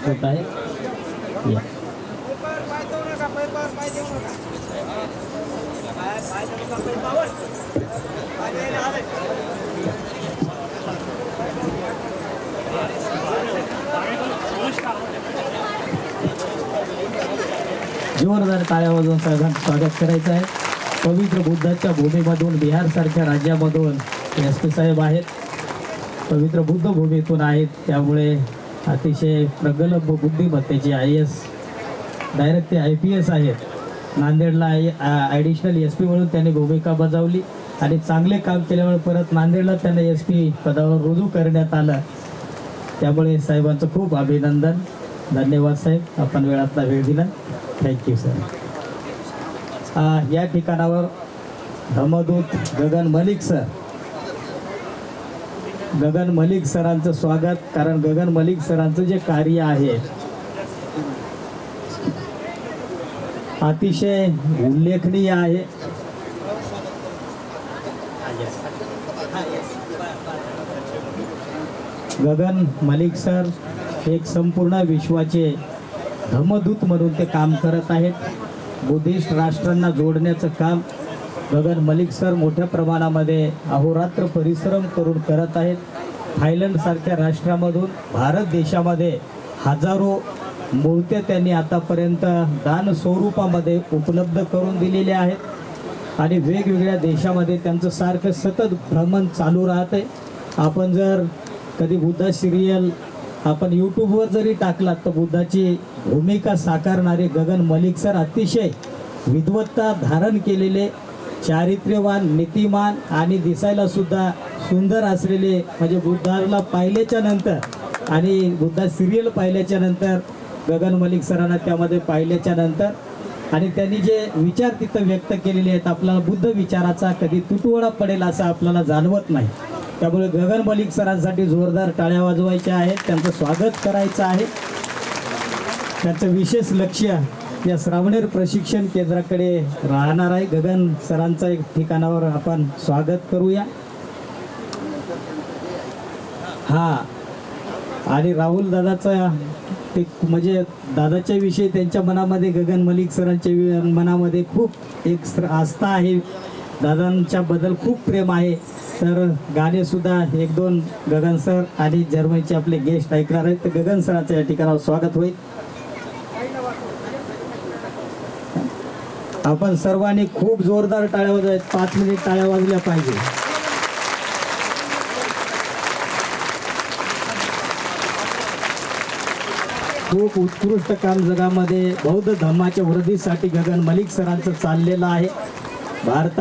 होत आहे. या जोरदार टाळ्या वाजवून सगळ्यांचं स्वागत करायचं आहे. पवित्र बुद्धाच्या भूमीमधून बिहारसारख्या राज्यामधून SP साहेब आहेत. पवित्र बुद्ध भूमीतून आहेत, त्यामुळे अतिशय प्रगल्भ बुद्धिमत्तेचे IAS डायरेक्ट ते IPS आहेत. नांदेडला ॲडिशनल SP म्हणून त्यांनी भूमिका बजावली आणि चांगले काम केल्यामुळे परत नांदेडला त्यांना SP पदावर रुजू करण्यात आलं. त्यामुळे साहेबांचं खूप अभिनंदन. धन्यवाद साहेब, आपण वेळातला वेळ दिला. Thank you sir. या ठिकाणावर धमदूत गगन मलिक सरांचं स्वागत. कारण गगन मलिक सरांचं जे कार्य आहे अतिशय उल्लेखनीय आहे. गगन मलिक सर एक संपूर्ण विश्वाचे धमदूत म्हणून ते काम करत आहेत. बुद्धिस्ट राष्ट्रांना जोडण्याचं काम गगन मलिक सर मोठ्या प्रमाणामध्ये अहोरात्र परिश्रम करून करत आहेत. थायलंडसारख्या राष्ट्रामधून भारत देशामध्ये हजारो मूर्त्या त्यांनी आतापर्यंत दान स्वरूपामध्ये उपलब्ध करून दिलेल्या आहेत आणि वेगवेगळ्या देशामध्ये त्यांचं सारखं सतत भ्रमण चालू राहते. आपण जर कधी बुद्धा सिरियल आपण यूट्यूबवर जरी टाकलात तर बुद्धाची भूमिका साकारणारे गगन मलिक सर अतिशय विद्वत्ता धारण केलेले, चारित्र्यवान, नीतिमान आणि दिसायला सुद्धा सुंदर असलेले, म्हणजे बुद्धाला पाहिल्याच्या नंतर आणि बुद्धा सिरियल पाहिल्याच्या नंतर गगन मलिक सरांना त्यामध्ये पाहिल्याच्या नंतर आणि त्यांनी जे विचार तिथं व्यक्त केलेले आहेत आपल्याला बुद्ध विचाराचा कधी तुटवडा पडेल असं आपल्याला जाणवत नाही. त्यामुळे गगन मलिक सरांसाठी जोरदार टाळ्या वाजवायच्या आहेत, त्यांचं स्वागत करायचं आहे. त्यांचं विशेष लक्ष या श्रावणेर प्रशिक्षण केंद्राकडे राहणार आहे. गगन सरांचं एक ठिकाणावर आपण स्वागत करूया. आणि राहुल दादाचा ते म्हणजे दादाच्या विषयी त्यांच्या मनामध्ये गगन मलिक सरांच्या मनामध्ये खूप एक आस्था आहे, दादांच्या बद्दल खूप प्रेम आहे. तर गाणे सुद्धा एक दोन गगन सर आणि जर्मनीचे आपले गेस्ट ऐकणार आहेत. तर गगन सरांचं या ठिकाणावर स्वागत होईल. आपण सर्वांनी खूप जोरदार टाळ्या वाजवायत. 5 मिनिट टाळ्या वाजल्या पाहिजे. खूप उत्कृष्ट काम जगामध्ये बौद्ध धर्माच्या वृद्धीसाठी गगन मलिक सरांचं चाललेलं आहे. भारतात